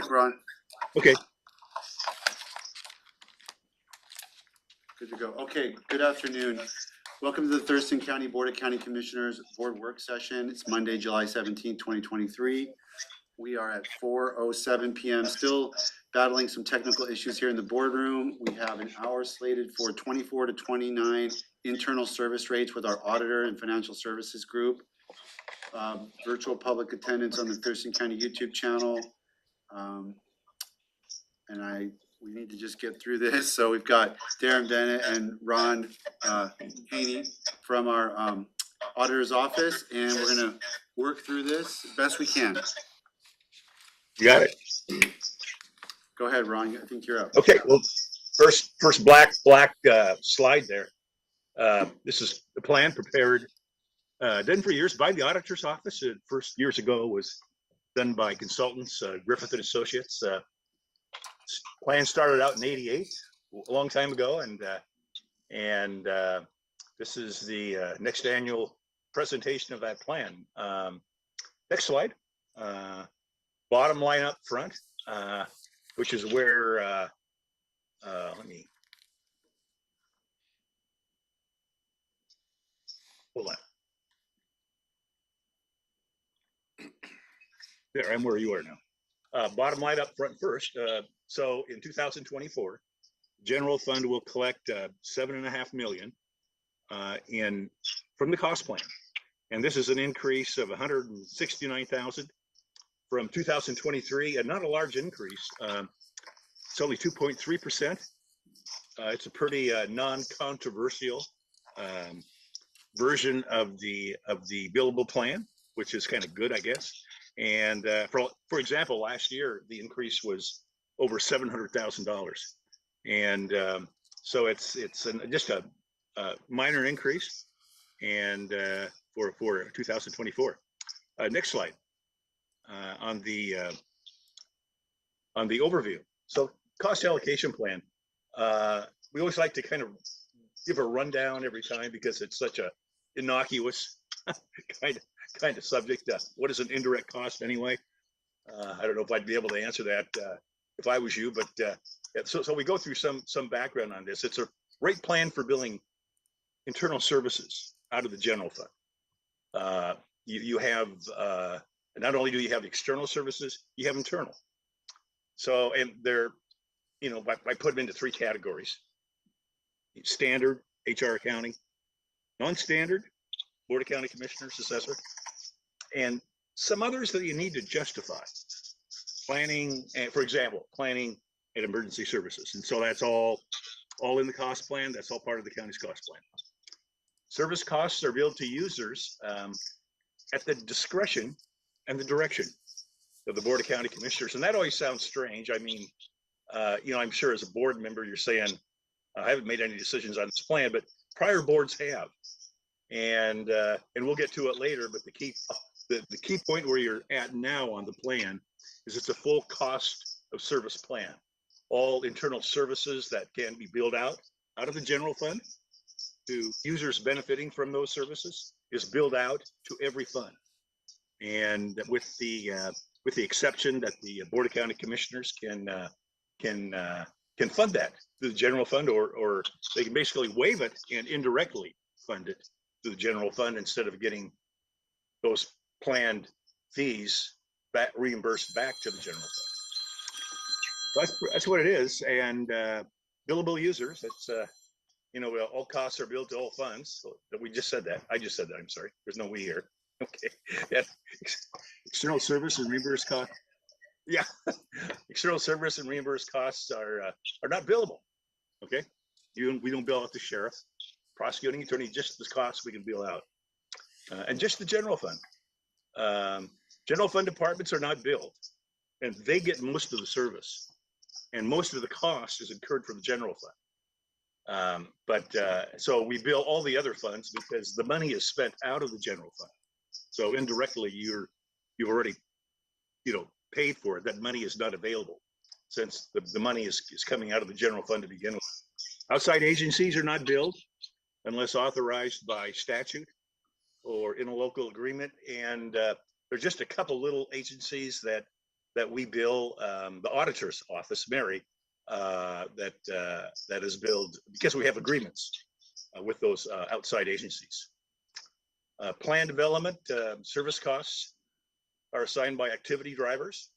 mic, Ron. Okay. Good to go. Okay, good afternoon. Welcome to the Thurston County Board of County Commissioners Board Work Session. It's Monday, July 17th, 2023. We are at 4:07 p.m. Still battling some technical issues here in the boardroom. We have an hour slated for 24 to 29 internal service rates with our auditor and financial services group. Virtual public attendance on the Thurston County YouTube channel. We need to just get through this. So we've got Darren Bennett and Ron Haney from our auditor's office, and we're gonna work through this as best we can. You got it. Go ahead, Ron. I think you're up. Okay. Well, first black slide there. This is the plan prepared, done for years by the auditor's office. First years ago was done by consultants, Griffith and Associates. Plan started out in '88, a long time ago, and this is the next annual presentation of that plan. Next slide. Bottom line up front, which is where let me hold on. There, I'm where you are now. Bottom line up front first. So in 2024, general fund will collect $7.5 million from the cost plan, and this is an increase of $169,000 from 2023, and not a large increase. It's only 2.3%. It's a pretty non-controversial version of the billable plan, which is kind of good, I guess. And for example, last year the increase was over $700,000, and so it's just a minor increase, and for 2024. Next slide. On the overview. So cost allocation plan. We always like to kind of give a rundown every time because it's such a innocuous kind of subject. What is an indirect cost anyway? I don't know if I'd be able to answer that if I was you, but so we go through some background on this. It's a rate plan for billing internal services out of the general fund. You have not only do you have external services, you have internal. So, and they're, I put them into three categories: standard, HR accounting; non-standard, Board of County Commissioners, assessor; and some others that you need to justify. Planning, and for example, planning and emergency services. And so that's all in the cost plan. That's all part of the county's cost plan. Service costs are billed to users at the discretion and the direction of the Board of County Commissioners. And that always sounds strange. I mean, I'm sure as a board member, you're saying, I haven't made any decisions on this plan, but prior boards have. And we'll get to it later, but the key point where you're at now on the plan is it's a full cost of service plan. All internal services that can be billed out of the general fund to users benefiting from those services is billed out to every fund. And with the exception that the Board of County Commissioners can fund that through the general fund, or they can basically waive it and indirectly fund it to the general fund instead of getting those planned fees reimbursed back to the general fund. So that's what it is. And billable users, it's all costs are billed to all funds. So we just said that. I just said that. I'm sorry. There's no we here. Okay. Yeah. External service and reimbursed costs. Yeah. External service and reimbursed costs are not billable. Okay. We don't bill out the sheriff, prosecuting attorney, just the costs we can bill out, and just the general fund. General fund departments are not billed, and they get most of the service, and most of the cost is incurred from the general fund. So we bill all the other funds because the money is spent out of the general fund. So indirectly, you've already, paid for it. That money is not available since the money is coming out of the general fund to begin with. Outside agencies are not billed unless authorized by statute or in a local agreement. And there's just a couple little agencies that that we bill the auditor's office, Mary, that is billed because we have agreements with those outside agencies. Plan development, service costs are assigned by activity drivers.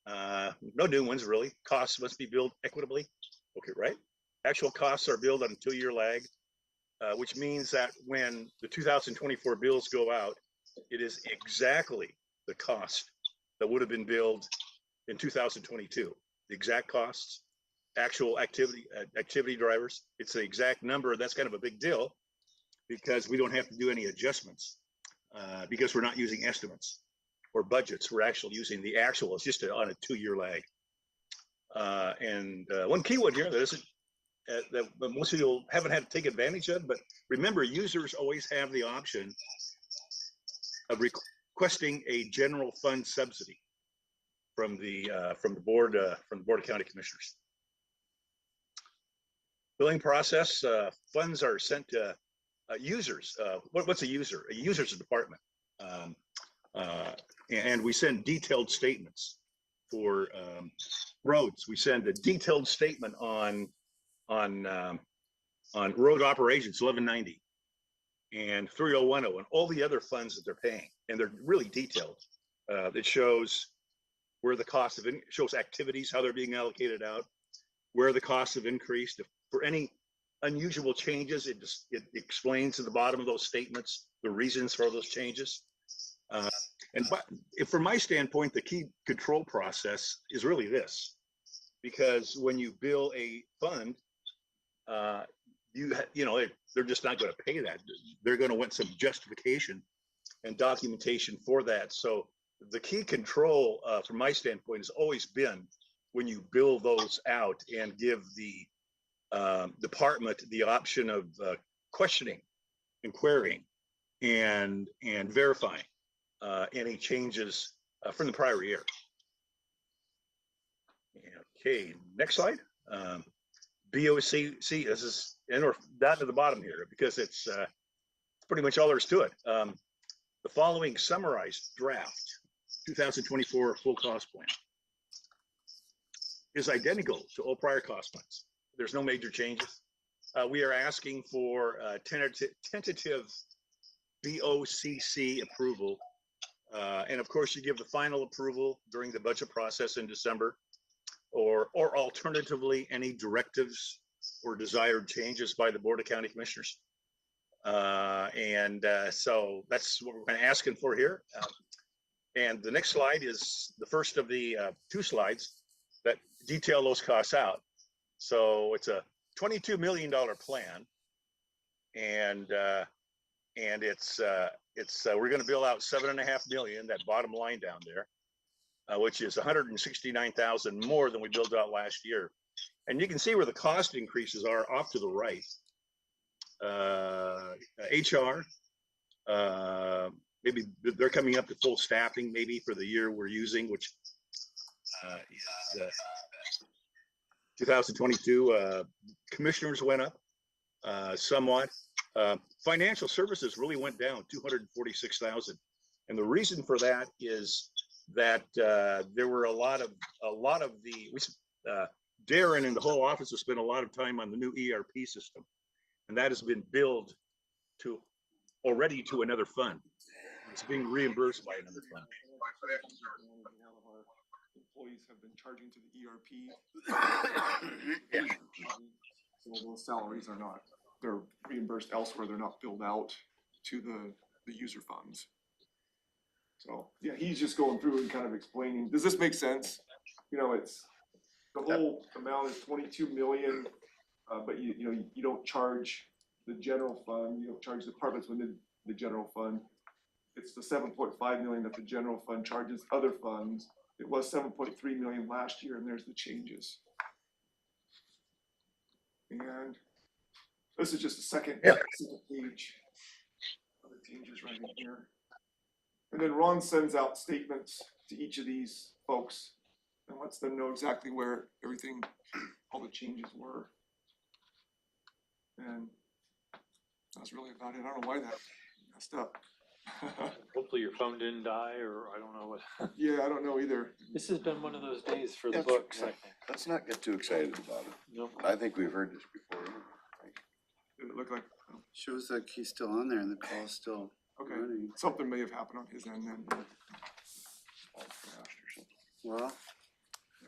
No new ones really. Costs must be billed equitably. Okay, right? Actual costs are billed on a 2-year lag, which means that when the 2024 bills go out, it is exactly the cost that would have been billed in 2022. The exact costs, actual activity drivers. It's the exact number. That's kind of a big deal because we don't have to do any adjustments because we're not using estimates or budgets. We're actually using the actual. It's just on a 2-year lag. And one key one here that isn't that most of you haven't had to take advantage of, but remember, users always have the option of requesting a general fund subsidy from the board of county commissioners. Billing process, funds are sent to users. What's a user? A user is a department, and we send detailed statements for roads. We send a detailed statement on road operations 1190 and 3010 and all the other funds that they're paying, and they're really detailed. It shows where the cost of shows activities, how they're being allocated out, where the costs have increased. If for any unusual changes, it explains at the bottom of those statements the reasons for those changes. From my standpoint, the key control process is really this, because when you bill a fund, they're just not going to pay that. They're going to want some justification and documentation for that. So the key control from my standpoint has always been when you bill those out and give the department the option of questioning and querying and verifying any changes from the prior year. Okay, next slide. BoCC, this is down to the bottom here because it's pretty much all there is to it. The following summarized draft 2024 full cost plan is identical to all prior cost plans. There's no major changes. We are asking for tentative BoCC approval. And of course, you give the final approval during the budget process in December, or alternatively, any directives or desired changes by the Board of County Commissioners. So that's what we're kind of asking for here. And the next slide is the first of the 2 slides that detail those costs out. So it's a $22 million plan, and it's we're going to bill out $7.5 million, that bottom line down there, which is $169,000 more than we billed out last year. And you can see where the cost increases are off to the right. HR, maybe they're coming up to full staffing, maybe for the year we're using, which is 2022. Commissioners went up somewhat. Financial services really went down 246,000, and the reason for that is that there were a lot of Darren and the whole office has spent a lot of time on the new ERP system, and that has been billed already to another fund. It's being reimbursed by another fund. Employees have been charging to the ERP. So those salaries are not, they're reimbursed elsewhere. They're not billed out to the user funds. So yeah, he's just going through and kind of explaining, does this make sense? It's the whole amount is 22 million, but you don't charge the general fund, you don't charge the departments within the general fund. It's the 7.5 million that the general fund charges other funds. It was 7.3 million last year, and there's the changes. And this is just a second page of the changes right in here. And then Ron sends out statements to each of these folks and lets them know exactly where everything, all the changes were. And that's really about it. I don't know why that messed up. Hopefully your phone didn't die, or I don't know what. Yeah, I don't know either. This has been one of those days for the That's- books, I think. Let's not get too excited about it. Nope. I think we've heard this before. Did it look like, Shows like he's still on there and the call's still okay, running. something may have happened on his end then. All crashed or something. Well,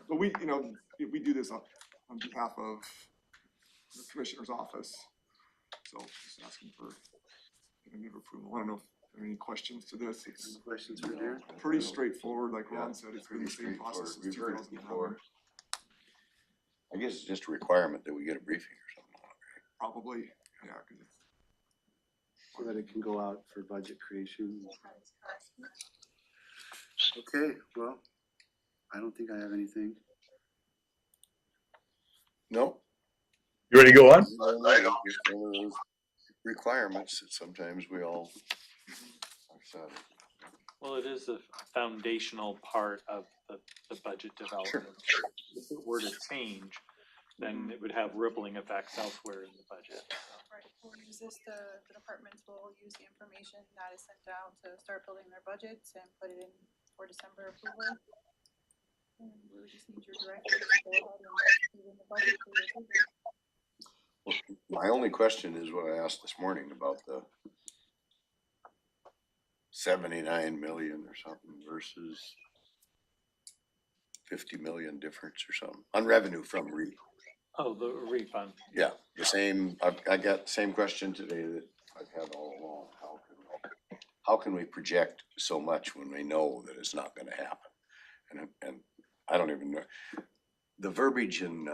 But we, you know, we do this on behalf of the commissioner's office. So just asking for tentative approval. I don't know if there are any questions to this. any It's questions for Darren? pretty straightforward, like Yeah, Ron said, it's been the same process since We've two heard it thousand before. eleven. I guess it's just a requirement that we get a briefing or something. Probably, yeah, cause it's, So that it can go out for budget creation. Okay, well, I don't think I have anything. No. You ready to go on? It's one of those requirements that sometimes we all are sad. Well, it is a foundational part of the budget development. If it were to change, then it would have rippling effects elsewhere in the budget. Right, we'll use this, the departments will use the information that is sent out to start building their budgets and put it in for December approval. And we would just need your direction to go ahead and put it in the budget for your approval. My only question is what I asked this morning about the 79 million or something versus 50 million difference or something on revenue from REIT. Oh, the refund. Yeah, the same, I got the same question today that I've had all along. How can we project so much when we know that it's not gonna happen? And I don't even know. The verbiage in,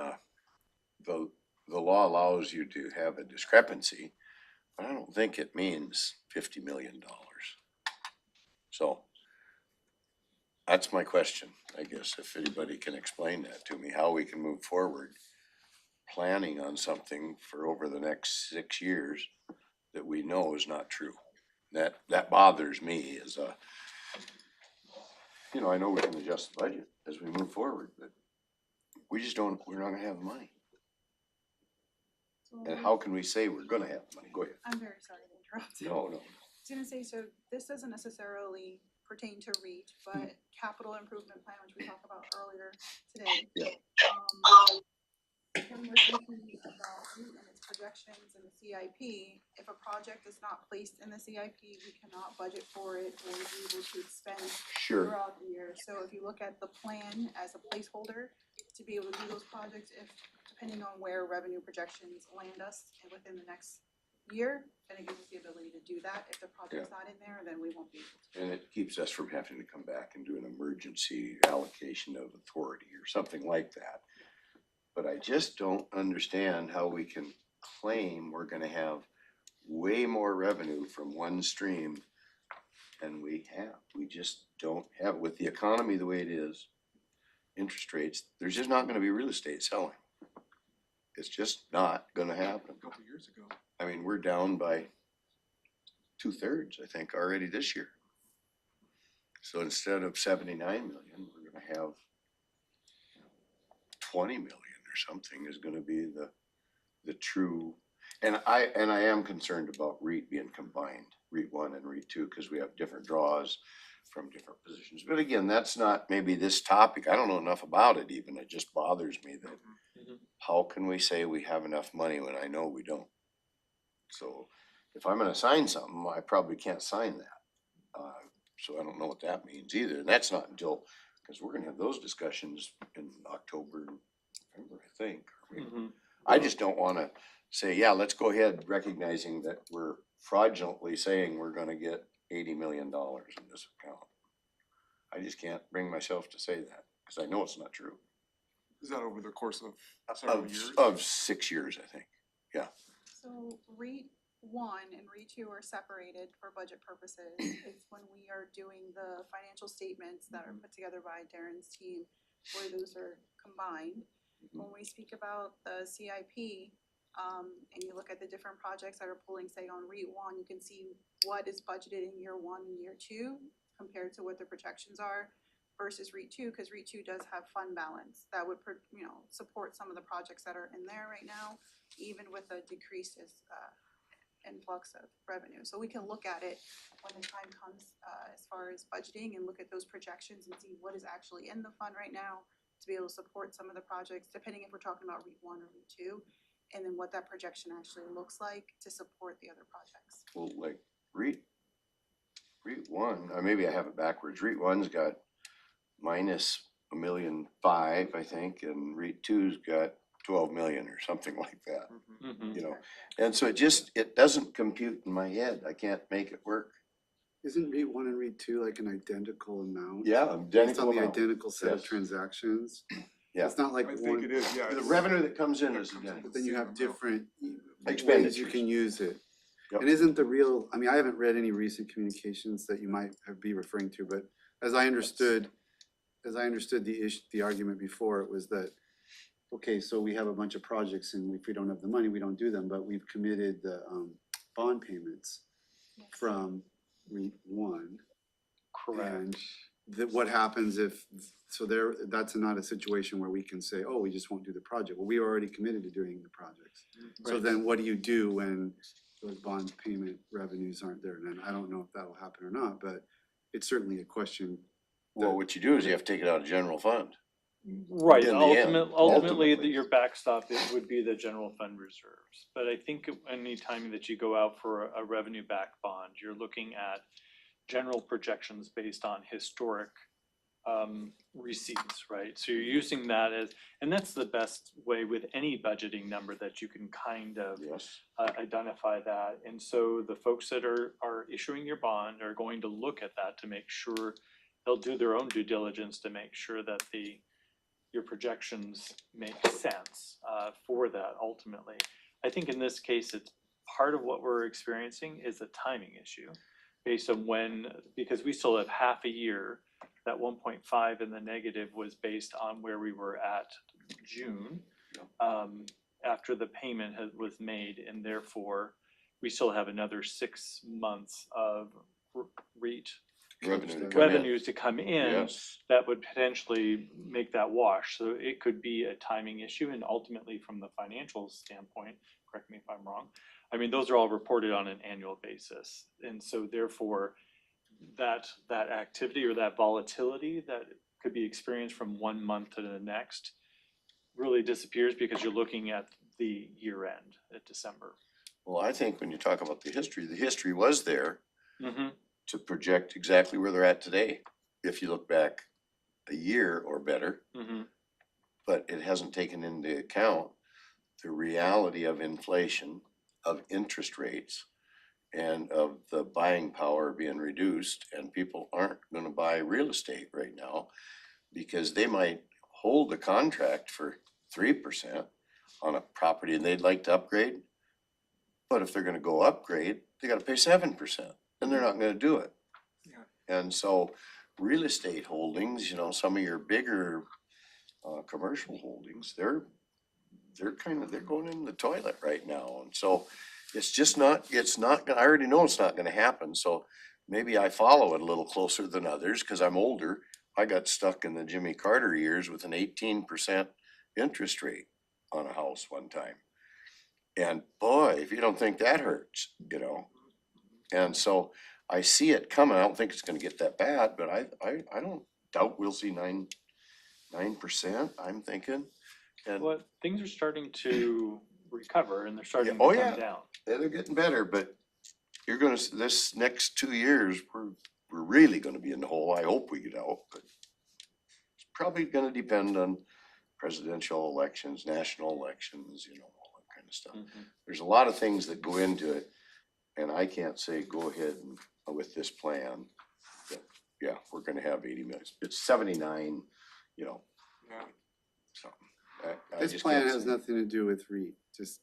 the law allows you to have a discrepancy, but I don't think it means $50 million. So that's my question, I guess, if anybody can explain that to me, how we can move forward planning on something for over the next 6 years that we know is not true. That bothers me as a, you know, I know we can adjust the budget as we move forward, but we just don't, we're not gonna have the money. So And how can we say we're gonna have the money? Go ahead. I'm very sorry to interrupt. No. I was gonna say, so this doesn't necessarily pertain to REIT, but capital improvement plan, which we talked about earlier today. Yeah. When we're thinking about REIT and its projections and the CIP, if a project is not placed in the CIP, we cannot budget for it or be able to expend Sure. throughout the year. So if you look at the plan as a placeholder to be able to do those projects, if, depending on where revenue projections land us within the next year, then it gives us the ability to do that. If the project's not in there, then we won't be able to. And it keeps us from having to come back and do an emergency allocation of authority or something like that. But I just don't understand how we can claim we're gonna have way more revenue from one stream than we have. We just don't have, with the economy the way it is, interest rates, there's just not gonna be real estate selling. It's just not gonna happen. a couple years ago. I mean, we're down by 2/3, I think, already this year. So instead of 79 million, we're gonna have 20 million or something is gonna be the true. And I am concerned about REIT being combined, REIT 1 and REIT 2, because we have different draws from different positions. But again, that's not maybe this topic. I don't know enough about it even. It just bothers me that how can we say we have enough money when I know we don't? So if I'm gonna sign something, I probably can't sign that. So I don't know what that means either. And that's not until, because we're gonna have those discussions in October, November, I think. I just don't wanna say, yeah, let's go ahead recognizing that we're fraudulently saying we're gonna get $80 million in this account. I just can't bring myself to say that, because I know it's not true. Is that over the course of several years? Of 6 years, I think. So REIT 1 and REIT 2 are separated for budget purposes. It's when we are doing the financial statements that are put together by Darren's team, where those are combined. When we speak about the CIP, and you look at the different projects that are pulling, say on REIT 1, you can see what is budgeted in year 1 and year 2 compared to what the projections are versus REIT 2, because REIT 2 does have fund balance that would, support some of the projects that are in there right now, even with a decrease influx of revenue. So we can look at it when the time comes, as far as budgeting, and look at those projections and see what is actually in the fund right now to be able to support some of the projects, depending if we're talking about REIT 1 or REIT 2, and then what that projection actually looks like to support the other projects. Well, like REIT one, or maybe I have it backwards. REIT one's got minus $1,500,000, I think, and REIT two's got 12 million or something like that, Mhm. you know? And so it doesn't compute in my head. I can't make it work. Isn't REIT 1 and REIT 2 like an identical amount? Yeah, Based identical on the amount. identical set of Yes. transactions? Yeah. It's not like I think one, it is, yeah. The it's- revenue that comes in it is comes in. identical. but then you have different ways you Expenditures. can use it. Yep. And isn't the real, I mean, I haven't read any recent communications that you might be referring to, but as I understood the argument before, it was that, okay, so we have a bunch of projects and if we don't have the money, we don't do them, but we've committed the bond payments from REIT 1. Correct. And what happens if, so that's not a situation where we can say, oh, we just won't do the project. Well, we are already committed to doing the projects. So Right. then what do you do when those bond payment revenues aren't there? And I don't know if that'll happen or not, but it's certainly a question. Well, what you do is you have to take it out of general fund. Right, in the end, ultimately, ultimately. your backstop would be the general fund reserves. But I think anytime that you go out for a revenue backed bond, you're looking at general projections based on historic receipts, right? So you're using that as, and that's the best way with any budgeting number that you can kind of Yes. identify that. And so the folks that are issuing your bond are going to look at that to make sure, they'll do their own due diligence to make sure that your projections make sense for that ultimately. I think in this case, it's part of what we're experiencing is a timing issue based on because we still have half a year. That 1.5 in the negative was based on where we were at June after the payment was made, and therefore we still have another 6 months of REIT Revenue to come in. revenues to come in Yes. that would potentially make that wash. So it could be a timing issue, and ultimately from the financial standpoint, correct me if I'm wrong, I mean, those are all reported on an annual basis. And so therefore, that activity or that volatility that could be experienced from one month to the next really disappears because you're looking at the year end at December. Well, I think when you talk about the history was there Mm-hmm. to project exactly where they're at today. If you look back a year or better, Mm-hmm. but it hasn't taken into account the reality of inflation, of interest rates, and of the buying power being reduced, and people aren't gonna buy real estate right now because they might hold a contract for 3% on a property and they'd like to upgrade. But if they're gonna go upgrade, they gotta pay 7%, and they're not gonna do it. Yeah. And so real estate holdings, some of your bigger commercial holdings, they're going in the toilet right now. And so it's not, I already know it's not gonna happen, so maybe I follow it a little closer than others, cause I'm older. I got stuck in the Jimmy Carter years with an 18% interest rate on a house one time. And boy, if you don't think that hurts, And so I see it coming. I don't think it's gonna get that bad, but I don't doubt we'll see 9%, I'm thinking. And Well, things are starting to recover and they're starting Yeah. Oh, to come yeah. down. they're getting better, but this next 2 years, we're really gonna be in the hole. I hope we get out, but it's probably gonna depend on presidential elections, national elections, all that kind of stuff. Mhm. There's a lot of things that go into it, and I can't say, go ahead and with this plan. That, yeah, we're gonna have 80 million. It's 79, Yeah. something. I This just plan can't has say. nothing to do with REIT, just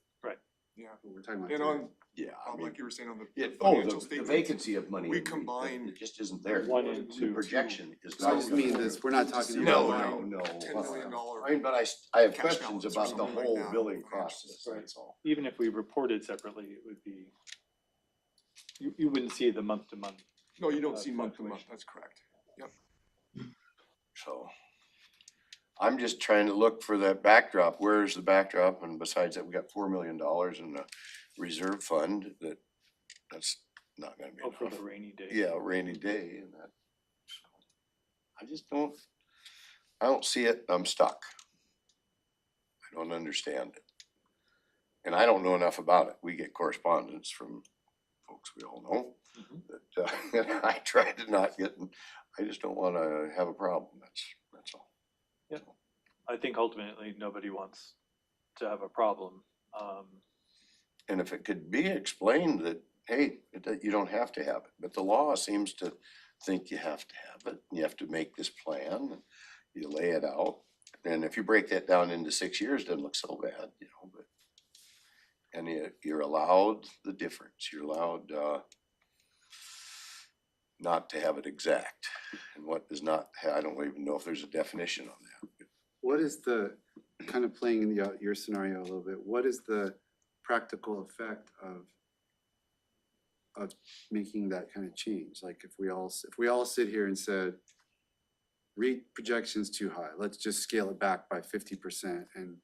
Yeah. what we're talking about And today. on, Yeah, I mean, like you were saying on the yeah, financial the statements. vacancy of money. we in REIT, combine It just isn't there. One and The two. projection is So I not. just mean this, we're not talking No, about. no, no. $10 million I mean, but I have cash questions balance or about the something like whole that, billing financials. process, Right. that's all. Even if we reported separately, it would be, you wouldn't see the month to month. No, you don't see month to month, fluctuation. that's correct. So I'm just trying to look for that backdrop. Where's the backdrop? And besides that, we got $4 million in the reserve fund that that's not gonna be Oh, for enough. the rainy day. Yeah, rainy day and that. I just I don't see it. I'm stuck. I don't understand it. And I don't know enough about it. We get correspondence from folks we all know Mhm. that, I try to not get, I just don't wanna have a problem. That's all. I think ultimately nobody wants to have a problem. And if it could be explained that, hey, you don't have to have it, but the law seems to think you have to have it. You have to make this plan, you lay it out. And if you break that down into 6 years, it doesn't look so bad, you know, but. And you're allowed the difference. You're allowed, not to have it exact. And what does not, I don't even know if there's a definition on that. What is the, kind of playing in your scenario a little bit, what is the practical effect of making that kind of change? Like if we all sit here and said, REIT projection's too high, let's just scale it back by 50% and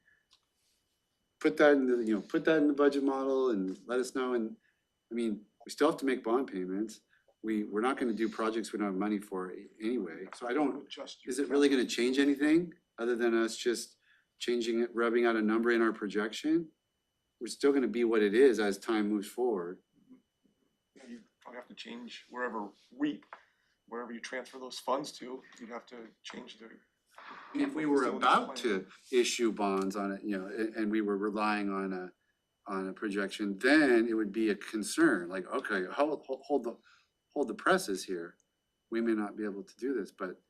put that in the, put that in the budget model and let us know. And I mean, we still have to make bond payments. We're not gonna do projects we don't have money for anyway. So I don't, Adjust your is it really gonna change anything other than us just changing it, rubbing out a number in our projection? We're still gonna be what it is as time moves forward. Yeah, you probably have to change wherever you transfer those funds to, you'd have to change the. If we were about to issue bonds on it, and we were relying on a projection, then it would be a concern, like, okay, hold the presses here. We may not be able to do this, but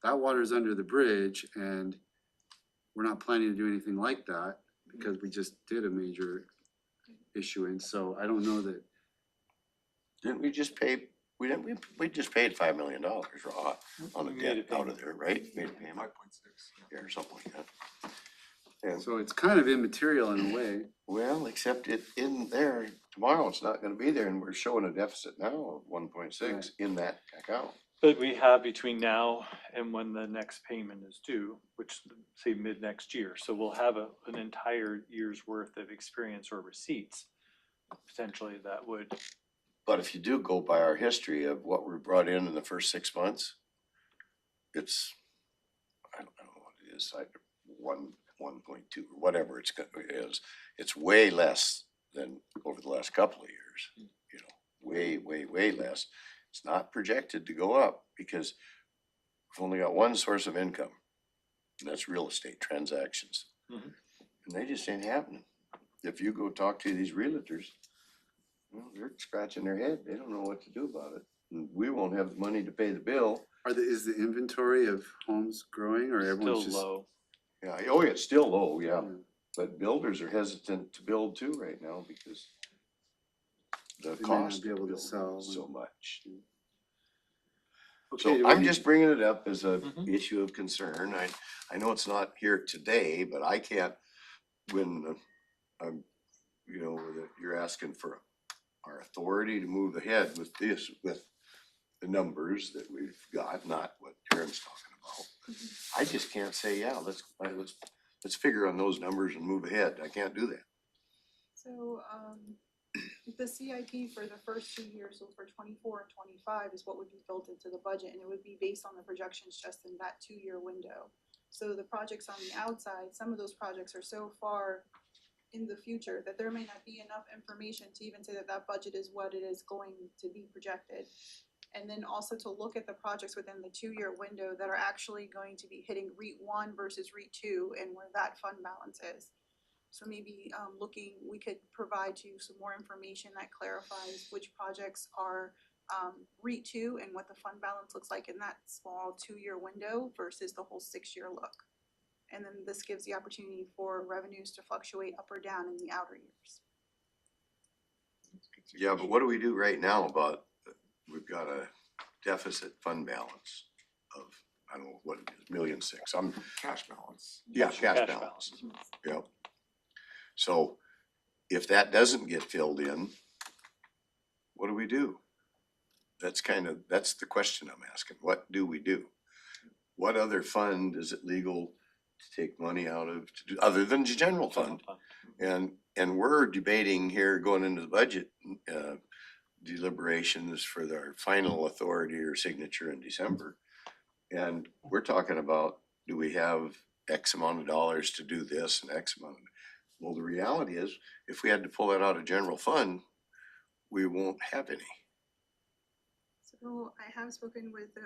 that water's under the bridge and we're not planning to do anything like that because we just did a major issuance, so I don't know that. Didn't we just pay, we just paid $5 million raw on a We made a debt out of payment. there, right? Made a payment, 5.6. yeah, or something like that. And, So it's kind of immaterial in a way. well, except it in there, tomorrow it's not gonna be there and we're showing a deficit now of 1.6 Right. in that account. But we have between now and when the next payment is due, which say mid next year, so we'll have an entire year's worth of experience or receipts. Potentially that would, But if you do go by our history of what we brought in the first 6 months, it's, I don't know what it is, like 1.2 or whatever it is. It's way less than over the last couple of years, way less. It's not projected to go up because we've only got one source of income, and that's real estate transactions. Mhm. And they just ain't happening. If you go talk to these realtors, well, they're scratching their head. They don't know what to do about it. And we won't have the money to pay the bill. Is the inventory of homes growing or still everyone's just? low. Yeah, oh, it's still low, yeah. Yeah. But builders are hesitant to build too right now because the They may not cost be of able to building sell is so and- much. Okay, So I'm we- just bringing it up as a Mhm. issue of concern. I know it's not here today, but I can't, when I'm, that you're asking for our authority to move ahead with this, with the numbers that we've got, not what Karen's talking about. I just can't say, yeah, let's figure on those numbers and move ahead. I can't do that. So, the CIP for the first 2 years, so for 24 and 25 is what would be built into the budget, and it would be based on the projections just in that 2-year window. So the projects on the outside, some of those projects are so far in the future that there may not be enough information to even say that that budget is what it is going to be projected. And then also to look at the projects within the 2-year window that are actually going to be hitting REIT 1 versus REIT 2 and where that fund balance is. So maybe we could provide you some more information that clarifies which projects are REIT 2 and what the fund balance looks like in that small 2-year window versus the whole 6-year look. And then this gives the opportunity for revenues to fluctuate up or down in the outer years. Yeah, but what do we do right now about, we've got a deficit fund balance of, I don't know what it is, 1.6 million. Cash balance. Yeah, cash balance. Yep. So if that doesn't get filled in, what do we do? That's the question I'm asking. What do we do? What other fund is it legal to take money out of to do, other than the general fund? And we're debating here going into the budget, deliberations for their final authority or signature in December. And we're talking about, do we have X amount of dollars to do this and X amount? Well, the reality is, if we had to pull that out of general fund, we won't have any. So I have spoken with the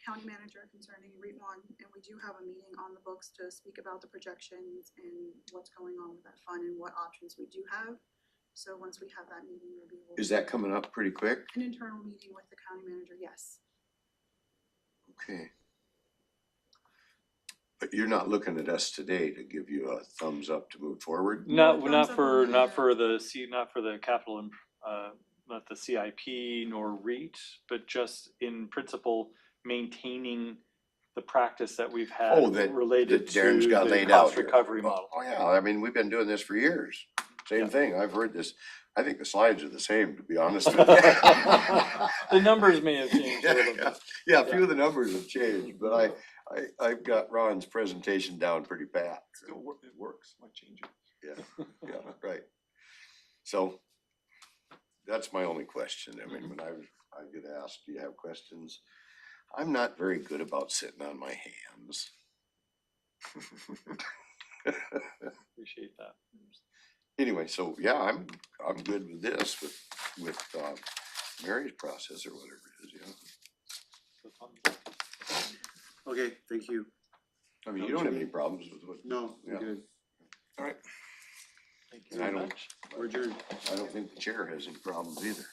county manager concerning REIT one, and we do have a meeting on the books to speak about the projections and what's going on with that fund and what options we do have. So once we have that meeting, maybe we'll. Is that coming up pretty quick? An internal meeting with the county manager, yes. Okay. But you're not looking at us today to give you a thumbs up to move forward? Not, thumbs not up for, on not the- for the not for the capital, not the CIP nor REIT, but just in principle, maintaining the practice that we've had Oh, that related to Darren's got the laid out cost here. recovery model. Oh, yeah, I mean, we've been doing this for years. Yeah. Same thing, I've heard this. I think the slides are the same, to be honest with you. The numbers may have changed a little bit. Yeah, a few of the numbers have changed, but I've got Ron's presentation down pretty pat. Still, it works, might change it. Yeah, right. So that's my only question. I mean, when I get asked, do you have questions? I'm not very good about sitting on my hands. Appreciate that. Anyway, so yeah, I'm good with this, with Mary's process or whatever it is, yeah. The funds. Okay, thank you. I mean, you don't have any problems with what? No, we're Yeah. good. All right. Thank you And I very don't- much. We're adjourned. I don't think the chair has any problems either.